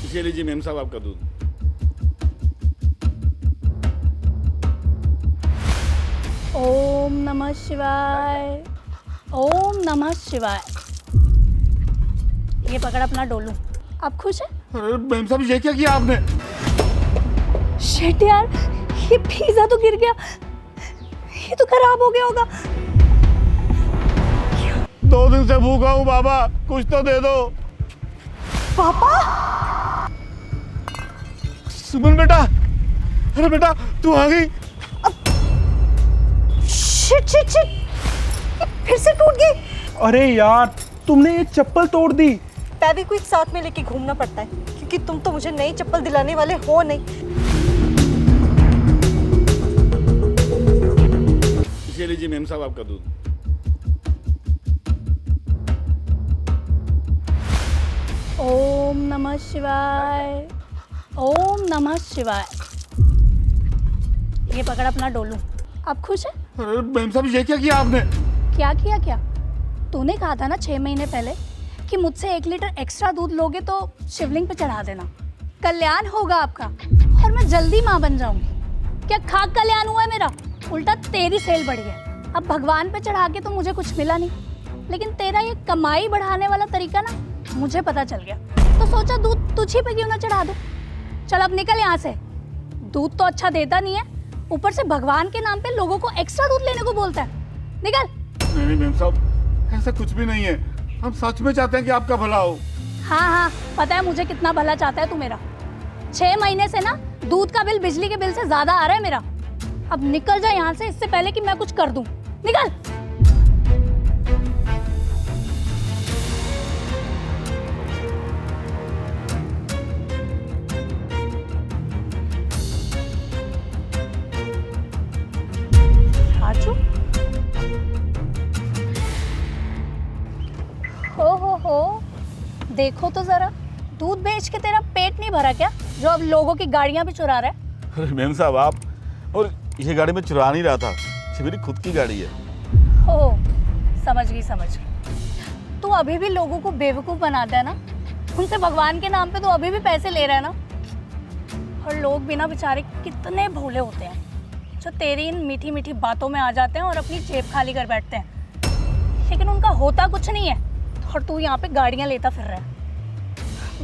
ये लीजिए मेम साहब आपका दूध। ओम नमः शिवाय, ओम नमः शिवाय। ये पकड़ अपना डोलू। आप खुश हैं? अरे मेम साहब ये क्या किया आपने? शिट यार, ये पिज्जा तो गिर गया। ये तो खराब हो गया होगा। 2 दिन से भूखा हूँ बाबा, कुछ तो दे दो। पापा, सुमन बेटा, अरे बेटा तू आ गई। शिट शिट शिट, फिर से टूट गई। अरे यार, तुमने ये चप्पल तोड़ दी। फेविक्विक साथ में लेके घूमना पड़ता है क्योंकि तुम तो मुझे नई चप्पल दिलाने वाले हो नहीं। ये लीजिए मेम साहब आपका दूध। ओम नमः शिवाय, ओम नमः शिवाय। ये पकड़ अपना डोलू। आप खुश हैं? अरे मेम साहब ये क्या किया आपने? क्या किया क्या? तूने कहा था ना 6 महीने पहले कि मुझसे 1 लीटर एक्स्ट्रा दूध लोगे तो शिवलिंग पे चढ़ा देना, कल्याण होगा आपका और मैं जल्दी माँ बन जाऊंगी। क्या खाक कल्याण हुआ है मेरा? उल्टा तेरी सेल बढ़ गया। अब भगवान पे चढ़ा के तो मुझे कुछ मिला नहीं, लेकिन तेरा ये कमाई बढ़ाने वाला तरीका ना मुझे पता चल गया, तो सोचा दूध तुझी पे क्यों ना चढ़ा दूं। चल अब निकल यहाँ से। दूध तो अच्छा देता नहीं है, ऊपर से भगवान के नाम पे लोगों को एक्स्ट्रा दूध लेने को बोलता है। निकल। नहीं मेम साहब, ऐसा कुछ भी नहीं है। हम सच में चाहते हैं कि आपका भला हो। हाँ हाँ, पता है मुझे कितना भला चाहता है तू मेरा। 6 महीने से ना दूध का बिल बिजली के बिल से ज्यादा आ रहा है मेरा। अब निकल जा यहाँ से, इससे पहले कि मैं कुछ कर दूं। निकल। राजू, हो देखो तो जरा, दूध बेच के तेरा पेट नहीं भरा क्या, जो अब लोगों की गाड़ियां भी चुरा रहा है? अरे मेम साहब आप, और ये गाड़ी में चुरा नहीं रहा था, ये मेरी खुद की गाड़ी है। हो, समझ गई। तू अभी भी लोगों को बेवकूफ बनाता है ना, उनसे भगवान के नाम पे तो अभी भी पैसे ले रहा है ना। और लोग भी ना बेचारे कितने भोले होते हैं जो तेरी इन मीठी मीठी बातों में आ जाते हैं और अपनी जेब खाली कर बैठते हैं, लेकिन उनका होता कुछ नहीं है और तू यहाँ पे गाड़ियाँ लेता फिर रहा है।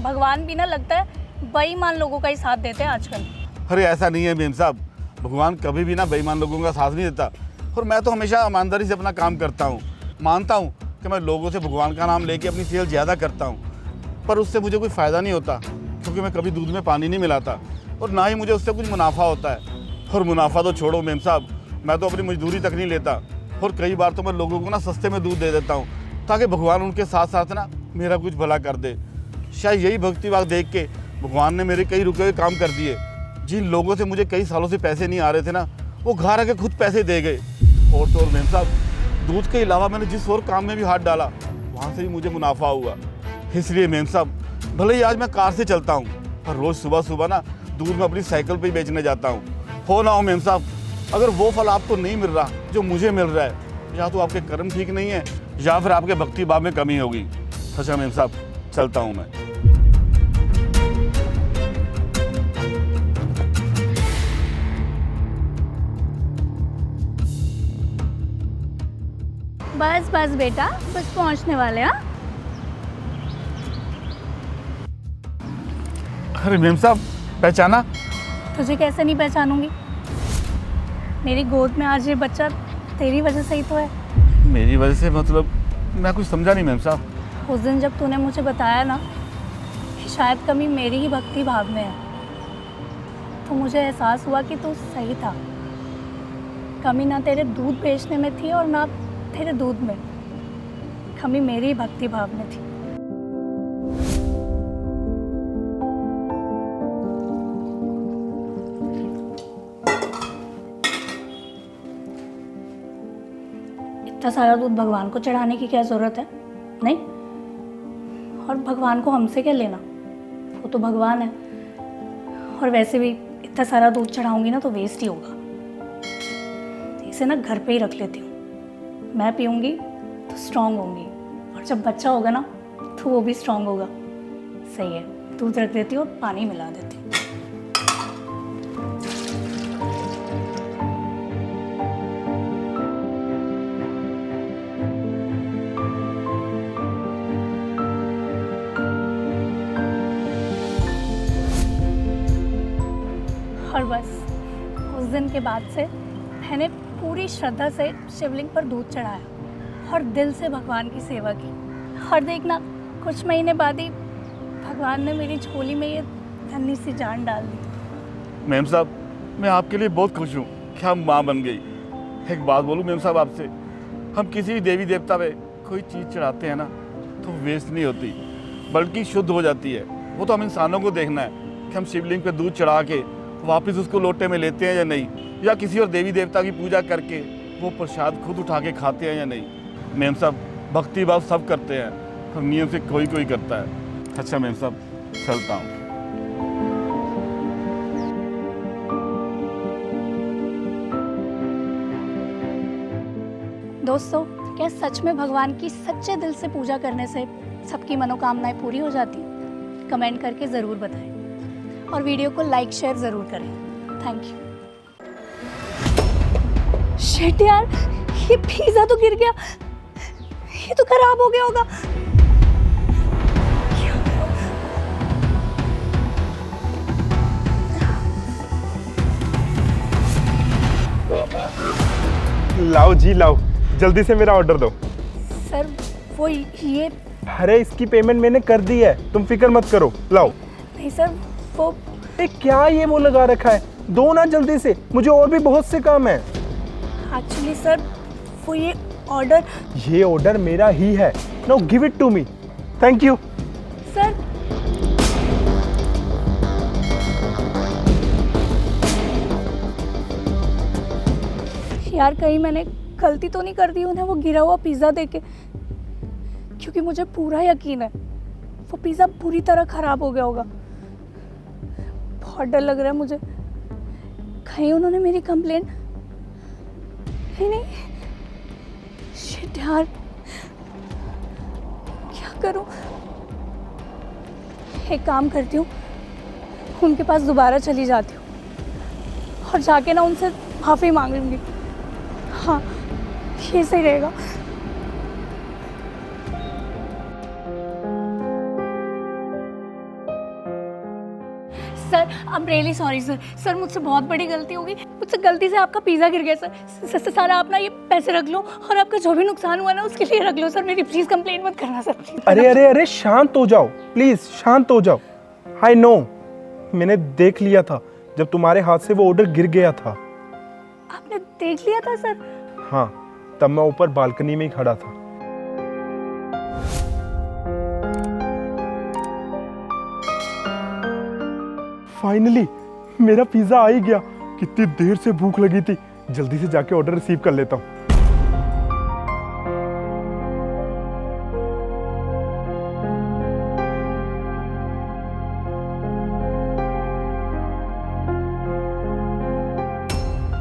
भगवान भी ना लगता है बेईमान लोगों का ही साथ देते हैं आजकल। अरे ऐसा नहीं है मेम साहब, भगवान कभी भी ना बेईमान लोगों का साथ नहीं देता। और मैं तो हमेशा ईमानदारी से अपना काम करता हूँ। मानता हूँ कि मैं लोगों से भगवान का नाम लेके अपनी सेल ज़्यादा करता हूँ, पर उससे मुझे कोई फ़ायदा नहीं होता क्योंकि मैं कभी दूध में पानी नहीं मिलाता और ना ही मुझे उससे कुछ मुनाफा होता है। और मुनाफा तो छोड़ो मेम साहब, मैं तो अपनी मजदूरी तक नहीं लेता और कई बार तो मैं लोगों को ना सस्ते में दूध दे देता हूँ ताकि भगवान उनके साथ साथ ना मेरा कुछ भला कर दे। शायद यही भक्ति भाव देख के भगवान ने मेरे कई रुके हुए काम कर दिए। जिन लोगों से मुझे कई सालों से पैसे नहीं आ रहे थे ना, वो घर आके खुद पैसे दे गए। और तो और मेम साहब, दूध के अलावा मैंने जिस और काम में भी हाथ डाला वहाँ से भी मुझे मुनाफा हुआ। इसलिए मेम साहब, भले ही आज मैं कार से चलता हूँ पर रोज़ सुबह सुबह ना दूध में अपनी साइकिल पर ही बेचने जाता हूँ। हो ना हो मेम साहब, अगर वो फल आपको नहीं मिल रहा जो मुझे मिल रहा है, या तो आपके कर्म ठीक नहीं है या फिर आपके भक्ति भाव में कमी होगी। अच्छा मेम साहब, चलता हूँ मैं। बस बस बेटा, बस पहुंचने वाले। हाँ, अरे मेम साहब, पहचाना? तुझे कैसे नहीं पहचानूंगी? मेरी गोद में आज ये बच्चा तेरी वजह से ही तो है। मेरी वजह से मतलब? मैं कुछ समझा नहीं मेम साहब। उस दिन जब तूने मुझे बताया ना कि शायद कमी मेरी ही भक्ति भाव में है, तो मुझे एहसास हुआ कि तू सही था। कमी ना तेरे दूध बेचने में थी और ना तेरे दूध में, कमी मेरी ही भक्ति भाव में थी। इतना सारा दूध भगवान को चढ़ाने की क्या ज़रूरत है? नहीं। और भगवान को हमसे क्या लेना, वो तो भगवान है। और वैसे भी इतना सारा दूध चढ़ाऊंगी ना तो वेस्ट ही होगा। इसे ना घर पे ही रख लेती हूँ, मैं पीऊँगी तो स्ट्रांग होंगी और जब बच्चा होगा ना तो वो भी स्ट्रांग होगा। सही है, दूध रख देती हूँ और पानी मिला देती हूँ। और बस उस दिन के बाद से मैंने पूरी श्रद्धा से शिवलिंग पर दूध चढ़ाया और दिल से भगवान की सेवा की। और देखना, कुछ महीने बाद ही भगवान ने मेरी झोली में ये धन्नी सी जान डाल दी। मैम साहब, मैं आपके लिए बहुत खुश हूँ कि आप माँ बन गई। एक बात बोलूँ मैम साहब आपसे, हम किसी भी देवी देवता पे कोई चीज़ चढ़ाते हैं ना तो वेस्ट नहीं होती बल्कि शुद्ध हो जाती है। वो तो हम इंसानों को देखना है कि हम शिवलिंग पे दूध चढ़ा के वापस उसको लोटे में लेते हैं या नहीं, या किसी और देवी देवता की पूजा करके वो प्रसाद खुद उठा के खाते हैं या नहीं। मैम साहब, भक्ति भाव सब करते हैं और नियम से कोई कोई करता है। अच्छा मैम साहब, चलता हूँ। दोस्तों, क्या सच में भगवान की सच्चे दिल से पूजा करने से सबकी मनोकामनाएं पूरी हो जाती हैं? कमेंट करके ज़रूर बताएं और वीडियो को लाइक शेयर ज़रूर करें। Thank you. शिट यार, ये पिज़्ज़ा तो गिर गया। ये तो खराब हो गया होगा। लाओ जी लाओ, जल्दी से मेरा ऑर्डर दो। सर वो ये अरे इसकी पेमेंट मैंने कर दी है, तुम फिक्र मत करो। लाओ। नहीं सर, वो क्या ये वो लगा रखा है, दो ना जल्दी से, मुझे और भी बहुत से काम है। एक्चुअली सर वो ये ऑर्डर मेरा ही है। Now give it to me. Thank you. Sir. यार कहीं मैंने गलती तो नहीं कर दी उन्हें वो गिरा हुआ पिज़्ज़ा देके, क्योंकि मुझे पूरा यकीन है वो पिज़्ज़ा पूरी तरह ख़राब हो गया होगा। बहुत डर लग रहा है मुझे, कहीं उन्होंने मेरी कंप्लेंट नहीं। शिट यार, क्या करूं? एक काम करती हूँ, उनके पास दोबारा चली जाती हूँ और जाके ना उनसे माफ़ी मांग लूँगी। हाँ, ये सही रहेगा। Sir, I am really sorry sir. Sir मुझसे बहुत बड़ी गलती होगी, मुझसे गलती से आपका पिज़्ज़ा गिर गया सर। सर आप ना ये पैसे रख लो और आपका जो भी नुकसान हुआ ना उसके लिए रख लो सर। मेरी प्लीज़ कंप्लेंट मत करना सर। अरे शांत हो जाओ प्लीज, शांत हो जाओ। आई नो, मैंने देख लिया था जब तुम्हारे हाथ से वो ऑर्डर गिर गया था। आपने देख लिया था सर? हाँ, तब मैं ऊपर बालकनी में ही खड़ा था। फाइनली मेरा पिज्जा आ ही गया। कितनी देर से भूख लगी थी, जल्दी से जाके ऑर्डर रिसीव कर लेता हूँ।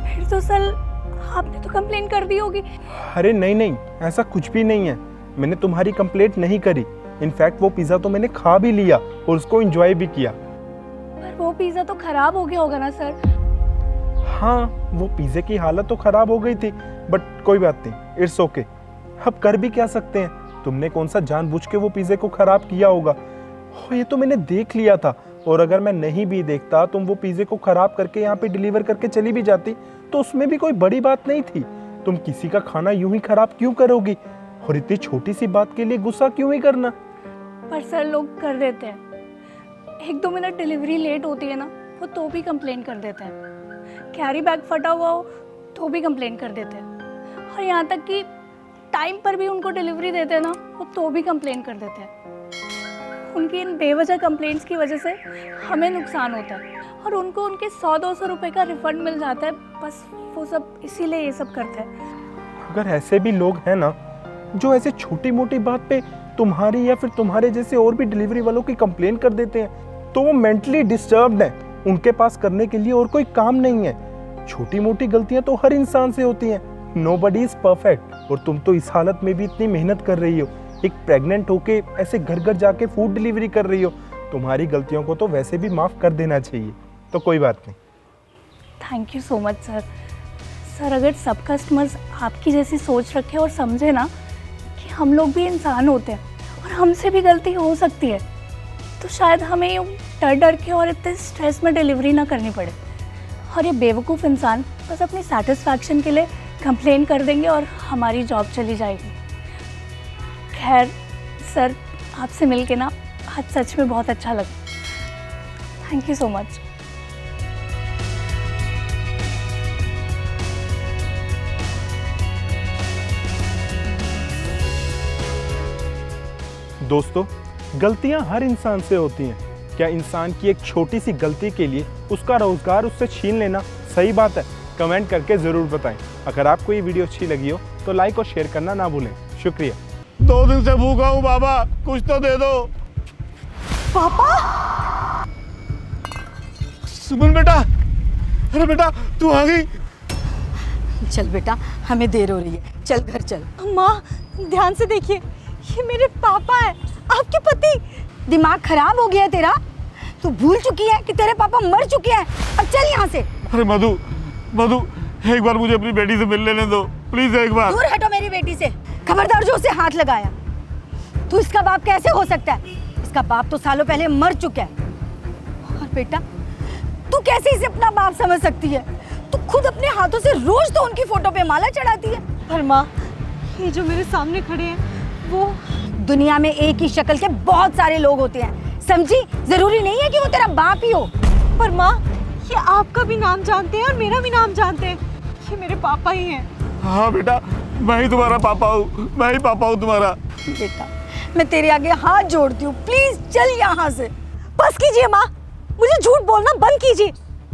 फिर तो सर आपने तो कंप्लेन कर दी होगी। अरे नहीं, ऐसा कुछ भी नहीं है। मैंने तुम्हारी कंप्लेंट नहीं करी। इनफैक्ट वो पिज्जा तो मैंने खा भी लिया और उसको एंजॉय भी किया। पर वो पिज्जा तो खराब हो गया होगा ना सर? हाँ, वो पिज्जे की हालत तो खराब हो गई थी, बट कोई बात नहीं, इट्स ओके। अब कर भी क्या सकते हैं, तुमने कौन सा जानबूझ के वो पिज्जे को खराब किया होगा। ये तो मैंने देख लिया था, और अगर मैं नहीं भी देखता, तुम वो पिज्जे को खराब करके यहाँ पे डिलीवर करके चली भी जाती तो उसमें भी कोई बड़ी बात नहीं थी। तुम किसी का खाना यूं ही खराब क्यों करोगी, और इतनी छोटी सी बात के लिए गुस्सा क्यों ही करना। पर सर लोग कर देते हैं, 1-2 मिनट डिलीवरी लेट होती है ना, वो तो भी कंप्लेन कर देते हैं। कैरी बैग फटा हुआ हो तो भी कंप्लेन कर देते हैं, और यहाँ तक कि टाइम पर भी उनको डिलीवरी देते हैं ना, वो तो भी कंप्लेन कर देते हैं। उनकी इन बेवजह कंप्लेंट्स की वजह से हमें नुकसान होता है, और उनको उनके 100-200 रुपए का रिफंड मिल जाता है। बस वो सब इसीलिए ये सब करते हैं। अगर ऐसे भी लोग हैं ना, जो ऐसे छोटी मोटी बात पे तुम्हारी या फिर तुम्हारे जैसे और भी डिलीवरी वालों की कंप्लेन कर देते हैं, तो वो मेंटली डिस्टर्ब्ड हैं। उनके पास करने के लिए और कोई काम नहीं है। छोटी मोटी गलतियां तो हर इंसान से होती हैं। Nobody is perfect. और तुम तो इस हालत में भी इतनी मेहनत कर रही हो, एक प्रेग्नेंट होके ऐसे घर घर जाके फूड डिलीवरी कर रही हो, तुम्हारी गलतियों को तो वैसे भी माफ़ कर देना चाहिए, तो कोई बात नहीं। Thank you so much sir. Sir अगर सब कस्टमर्स आपकी जैसी सोच रखे और समझे ना कि हम लोग भी इंसान होते हैं और हमसे भी गलती हो सकती है, तो शायद हमें यूँ डर डर के और इतने स्ट्रेस में डिलीवरी ना करनी पड़े। और ये बेवकूफ़ इंसान बस अपनी सेटिस्फैक्शन के लिए कंप्लेन कर देंगे और हमारी जॉब चली जाएगी। खैर सर, आपसे मिलके ना आज सच में बहुत अच्छा लगा। Thank you so much. दोस्तों, गलतियां हर इंसान से होती हैं। क्या इंसान की एक छोटी सी गलती के लिए उसका रोजगार उससे छीन लेना सही बात है? कमेंट करके ज़रूर बताएं। अगर आपको ये वीडियो अच्छी लगी हो तो लाइक और शेयर करना ना भूलें। शुक्रिया। 2 दिन से भूखा हूँ बाबा, कुछ तो दे दो। पापा, सुमन बेटा, अरे बेटा तू आ गई। चल बेटा, हमें देर हो रही है, चल घर चल। माँ ध्यान से देखिए, ये मेरे पापा है, आपके पति। दिमाग खराब हो गया है तेरा? तू भूल चुकी है कि तेरे पापा मर चुके हैं। अब चल यहाँ से। अरे मधु, मधु एक बार मुझे अपनी बेटी से मिल लेने दो प्लीज, एक बार। दूर हटो मेरी बेटी से। खबरदार जो उसे हाथ लगाया। तू इसका बाप कैसे हो सकता है? इसका बाप तो सालों पहले मर चुका है। और बेटा, तू कैसे इसे अपना बाप समझ सकती है? तू खुद अपने हाथों से रोज तो उनकी फोटो पे माला चढ़ाती है। पर माँ, ये जो मेरे सामने खड़े हैं वो दुनिया में एक ही शक्ल के बहुत सारे लोग होते हैं, समझी? जरूरी नहीं है कि वो तेरा बाप ही हो। पर माँ, ये आपका भी नाम जानते हैं और मेरा भी नाम जानते हैं। ये मेरे पापा ही हैं। हाँ बेटा, मैं ही तुम्हारा पापा हूँ, मैं ही पापा हूँ तुम्हारा। बेटा, मैं तेरे आगे हाथ जोड़ती हूँ, प्लीज चल यहाँ से। बस कीजिए माँ, मुझे झूठ बोलना बंद कीजिए।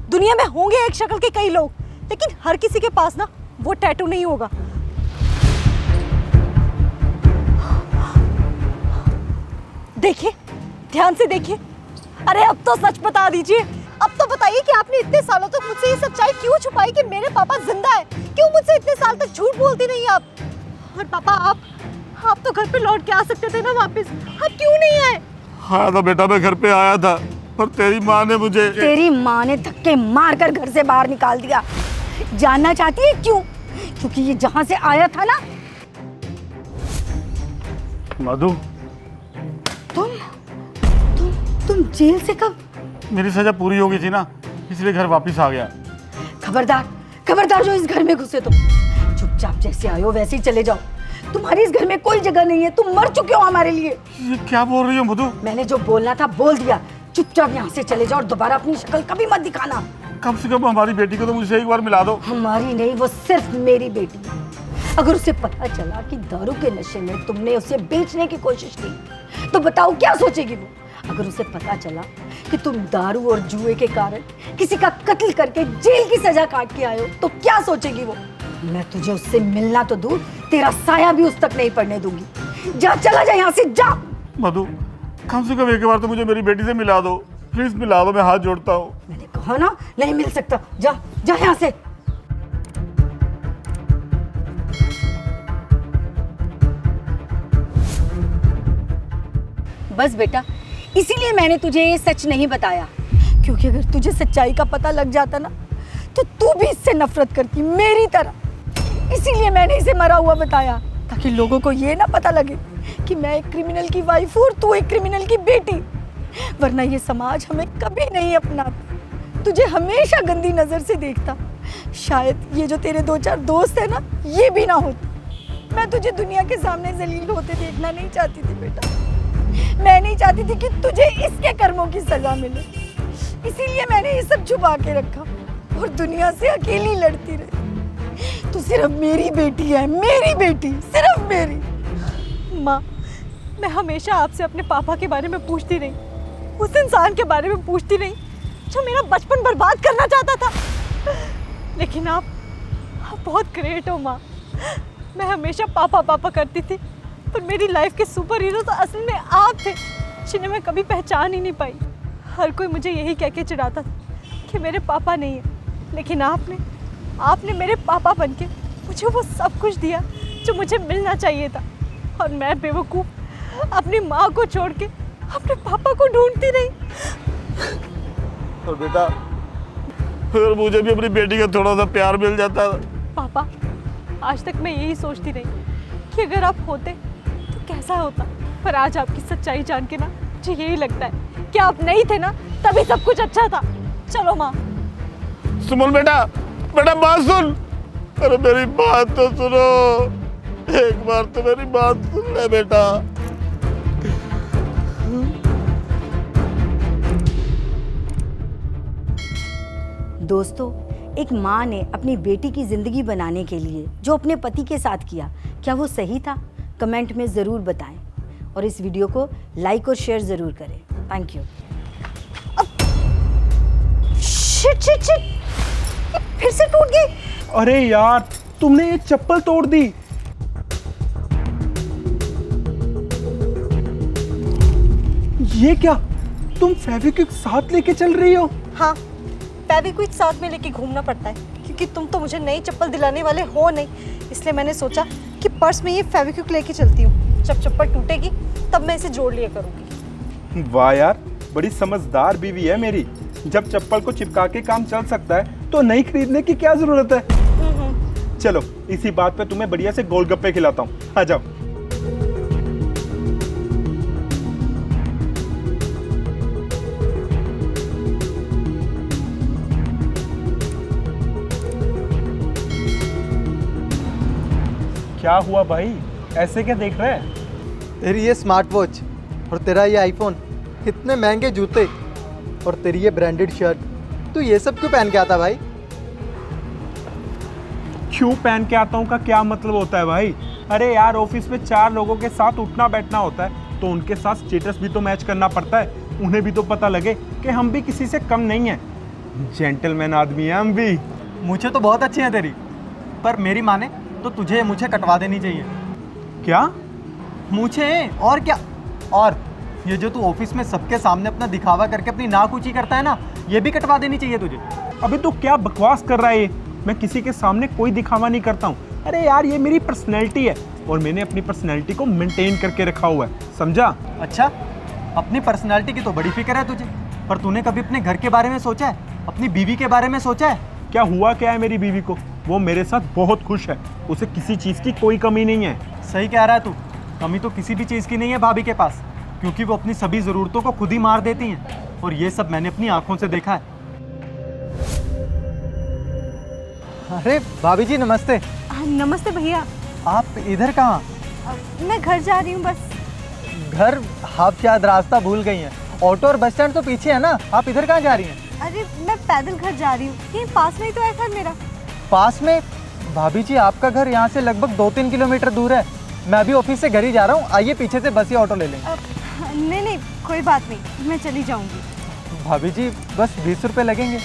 दुनिया में होंगे एक शक्ल के कई लोग, लेकिन हर किसी के पास ना वो टैटू नहीं होगा। देखिए, ध्यान से देखिए। अरे अब तो सच बता दीजिए। अब तो बताइए कि आपने इतने सालों तक मुझसे ये सच्चाई क्यों छुपाई कि मेरे पापा जिंदा है? क्यों मुझसे इतने साल तक झूठ बोलती नहीं आप? और पापा, आप तो घर पे लौट के आ सकते थे ना वापस, आप क्यों नहीं आए? हाँ तो बेटा मैं घर पे आया था, पर तेरी माँ ने मुझे। तेरी माँ ने धक्के मारकर घर से बाहर निकाल दिया। जानना चाहती है क्यों? क्योंकि ये जहाँ से आया था ना। मधु, तुम जेल से कब? मेरी सजा पूरी हो गई थी ना, इसलिए घर वापस आ गया। खबरदार जो इस घर में घुसे तुम। चुपचाप जैसे आए हो वैसे ही चले जाओ। तुम्हारी इस घर में कोई जगह नहीं है, तुम मर चुके हो हमारे लिए। ये क्या बोल रही हो मधु? मैंने जो बोलना था बोल दिया। चुपचाप यहाँ से चले जाओ और दोबारा अपनी शक्ल कभी मत दिखाना। कम से कम हमारी बेटी को तो मुझसे एक बार मिला दो। हमारी नहीं, वो सिर्फ मेरी बेटी है। अगर उसे पता चला कि दारू के नशे में तुमने उसे बेचने की कोशिश की, तो बताओ क्या सोचेगी वो? अगर उसे पता चला कि तुम दारू और जुए के कारण किसी का कत्ल करके जेल की सजा काट के आए हो, तो क्या सोचेगी वो? मैं तुझे उससे मिलना तो दूर, तेरा साया भी उस तक नहीं पड़ने दूंगी। जा, चला जा यहाँ से, जा। मधु, कम से कम एक बार तो मुझे मेरी बेटी से मिला दो, प्लीज मिला दो, मैं हाथ जोड़ता हूँ। मैंने कहा ना, नहीं मिल सकता। जा यहाँ से। बस बेटा, इसीलिए मैंने तुझे ये सच नहीं बताया, क्योंकि अगर तुझे सच्चाई का पता लग जाता ना, तो तू भी इससे नफरत करती मेरी तरह। इसीलिए मैंने इसे मरा हुआ बताया, ताकि लोगों को ये ना पता लगे कि मैं एक क्रिमिनल की वाइफ हूँ और तू एक क्रिमिनल की बेटी। वरना ये समाज हमें कभी नहीं अपनाता, तुझे हमेशा गंदी नज़र से देखता। शायद ये जो तेरे 2-4 दोस्त है ना, ये भी ना होते। मैं तुझे दुनिया के सामने जलील होते देखना नहीं चाहती थी बेटा। मैं नहीं चाहती थी कि तुझे इसके कर्मों की सजा मिले, इसीलिए मैंने ये सब छुपा के रखा और दुनिया से अकेली लड़ती रही। तू सिर्फ मेरी बेटी है, मेरी बेटी, सिर्फ मेरी। माँ, मैं हमेशा आपसे अपने पापा के बारे में पूछती रही, उस इंसान के बारे में पूछती रही जो मेरा बचपन बर्बाद करना चाहता था। लेकिन आप बहुत ग्रेट हो माँ। मैं हमेशा पापा पापा करती थी, पर मेरी लाइफ के सुपर हीरो तो असल में आप थे, जिन्हें मैं कभी पहचान ही नहीं पाई। हर कोई मुझे यही कह के चिढ़ाता था कि मेरे पापा नहीं है, लेकिन आपने मेरे पापा बनके मुझे वो सब कुछ दिया जो मुझे मिलना चाहिए था। और मैं बेवकूफ़ अपनी माँ को छोड़ के अपने पापा को ढूंढती रही। और बेटा फिर मुझे भी अपनी बेटी का थोड़ा सा प्यार मिल जाता। पापा, आज तक मैं यही सोचती रही कि अगर आप होते तो कैसा होता, पर आज आपकी सच्चाई जान के ना मुझे यही लगता है कि आप नहीं थे ना, तभी सब कुछ अच्छा था। चलो माँ। सुमन बेटा, बेटा बात सुन। अरे मेरी बात तो सुनो, एक बार तो मेरी बात सुन ले बेटा। दोस्तों, एक माँ ने अपनी बेटी की ज़िंदगी बनाने के लिए जो अपने पति के साथ किया, क्या वो सही था? कमेंट में ज़रूर बताएं और इस वीडियो को लाइक और शेयर ज़रूर करें। Thank you. Shit shit shit, ये फिर से टूट गई। अरे यार, तुमने ये चप्पल तोड़ दी। ये क्या, तुम फेविक्विक साथ लेके चल रही हो? हाँ, फेविक्विक साथ में लेके घूमना पड़ता है क्योंकि तुम तो मुझे नई चप्पल दिलाने वाले हो नहीं, इसलिए मैंने सोचा कि पर्स में ये फेविक्विक लेके चलती हूँ। जब चप्पल टूटेगी तब मैं इसे जोड़ लिया करूँगी। वाह यार, बड़ी समझदार बीवी है मेरी। जब चप्पल को चिपका के काम चल सकता है तो नई खरीदने की क्या जरूरत है। चलो, इसी बात पे तुम्हें बढ़िया से गोलगप्पे खिलाता हूँ, आ जाओ। क्या हुआ भाई, ऐसे क्या देख रहे हैं? तेरी ये स्मार्ट वॉच और तेरा ये आईफोन, इतने महंगे जूते और तेरी ये ब्रांडेड शर्ट, तू ये सब क्यों पहन के आता भाई? क्यों पहन के आता हूँ का क्या मतलब होता है भाई? अरे यार, ऑफिस में 4 लोगों के साथ उठना बैठना होता है तो उनके साथ स्टेटस भी तो मैच करना पड़ता है। उन्हें भी तो पता लगे कि हम भी किसी से कम नहीं हैं। जेंटलमैन आदमी है हम भी। मुझे तो बहुत अच्छी है तेरी, पर मेरी माने तो तुझे मुझे कटवा देनी चाहिए। क्या? मुझे और क्या? और ये जो तू ऑफिस में सबके सामने अपना दिखावा करके अपनी नाक ऊंची करता है ना, ये भी कटवा देनी चाहिए तुझे। अबे तू क्या बकवास कर रहा है ये? मैं किसी के सामने कोई दिखावा नहीं करता हूँ। अरे यार, ये मेरी पर्सनैलिटी है और मैंने अपनी पर्सनैलिटी को मेंटेन करके रखा हुआ है, समझा? अच्छा, अपनी पर्सनालिटी की तो बड़ी फिक्र है तुझे, पर तूने कभी अपने घर के बारे में सोचा है? अपनी बीवी के बारे में सोचा है? क्या हुआ क्या है मेरी बीवी को? वो मेरे साथ बहुत खुश है, उसे किसी चीज़ की कोई कमी नहीं है। सही कह रहा है तू, कमी तो किसी भी चीज़ की नहीं है भाभी के पास, क्योंकि वो अपनी सभी ज़रूरतों को खुद ही मार देती हैं और ये सब मैंने अपनी आंखों से देखा है। अरे भाभी जी नमस्ते। नमस्ते भैया। आप इधर कहाँ? मैं घर जा रही हूँ बस। घर? आप शायद रास्ता भूल गई हैं। ऑटो और बस स्टैंड तो पीछे है ना, आप इधर कहाँ जा रही हैं? अरे मैं पैदल घर जा रही हूँ, यहीं पास में ही तो है घर मेरा। पास में? भाभी जी आपका घर यहाँ से लगभग 2-3 किलोमीटर दूर है। मैं अभी ऑफिस से घर ही जा रहा हूँ, आइए पीछे से बस या ऑटो ले लेंगे। नहीं नहीं, कोई बात नहीं, मैं चली जाऊँगी। भाभी जी बस 20 रुपये लगेंगे।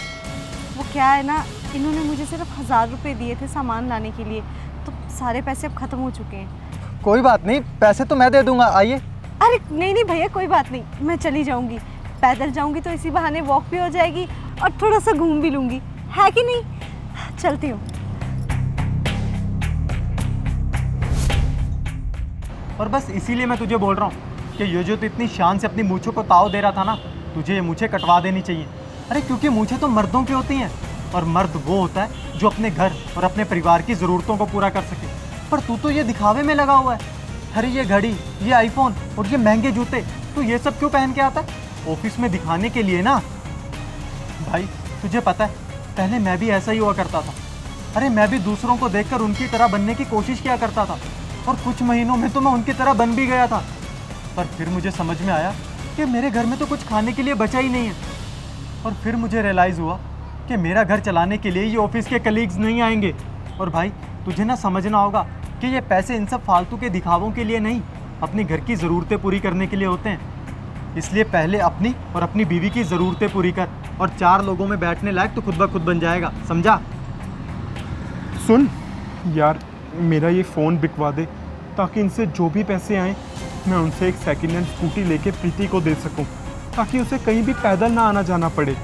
वो क्या है ना, इन्होंने मुझे सिर्फ 1000 रुपये दिए थे सामान लाने के लिए, तो सारे पैसे अब ख़त्म हो चुके हैं। कोई बात नहीं, पैसे तो मैं दे दूंगा, आइए। अरे नहीं नहीं भैया, कोई बात नहीं, मैं चली जाऊँगी। पैदल जाऊँगी तो इसी बहाने वॉक भी हो जाएगी और थोड़ा सा घूम भी लूँगी, है कि नहीं? चलती हूँ। और बस इसीलिए मैं तुझे बोल रहा हूँ कि ये जो तू इतनी शान से अपनी मूंछों को ताव दे रहा था ना, तुझे ये मूंछें कटवा देनी चाहिए। अरे क्योंकि मूंछें तो मर्दों की होती हैं और मर्द वो होता है जो अपने घर और अपने परिवार की ज़रूरतों को पूरा कर सके। पर तू तो ये दिखावे में लगा हुआ है। अरे ये घड़ी, ये आईफोन और ये महंगे जूते, तू ये सब क्यों पहन के आता है? ऑफिस में दिखाने के लिए ना। भाई तुझे पता है, पहले मैं भी ऐसा ही हुआ करता था। अरे मैं भी दूसरों को देखकर उनकी तरह बनने की कोशिश किया करता था और कुछ महीनों में तो मैं उनकी तरह बन भी गया था। पर फिर मुझे समझ में आया कि मेरे घर में तो कुछ खाने के लिए बचा ही नहीं है। और फिर मुझे रियलाइज़ हुआ कि मेरा घर चलाने के लिए ये ऑफिस के कलीग्स नहीं आएंगे। और भाई तुझे ना समझना होगा कि ये पैसे इन सब फालतू के दिखावों के लिए नहीं, अपने घर की ज़रूरतें पूरी करने के लिए होते हैं। इसलिए पहले अपनी और अपनी बीवी की ज़रूरतें पूरी कर और 4 लोगों में बैठने लायक तो खुद ब खुद बन जाएगा, समझा? सुन यार, मेरा ये फ़ोन बिकवा दे ताकि इनसे जो भी पैसे आए मैं उनसे एक सेकेंड हैंड स्कूटी लेके प्रीति को दे सकूं, ताकि उसे कहीं भी पैदल ना आना जाना पड़े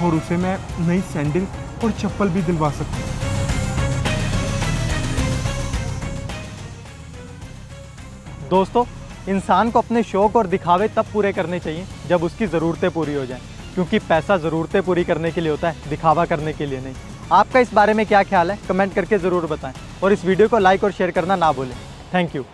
और उसे मैं नई सैंडल और चप्पल भी दिलवा सकूं। दोस्तों, इंसान को अपने शौक और दिखावे तब पूरे करने चाहिए जब उसकी ज़रूरतें पूरी हो जाएं, क्योंकि पैसा ज़रूरतें पूरी करने के लिए होता है, दिखावा करने के लिए नहीं। आपका इस बारे में क्या ख्याल है, कमेंट करके ज़रूर बताएं और इस वीडियो को लाइक और शेयर करना ना भूलें। Thank you.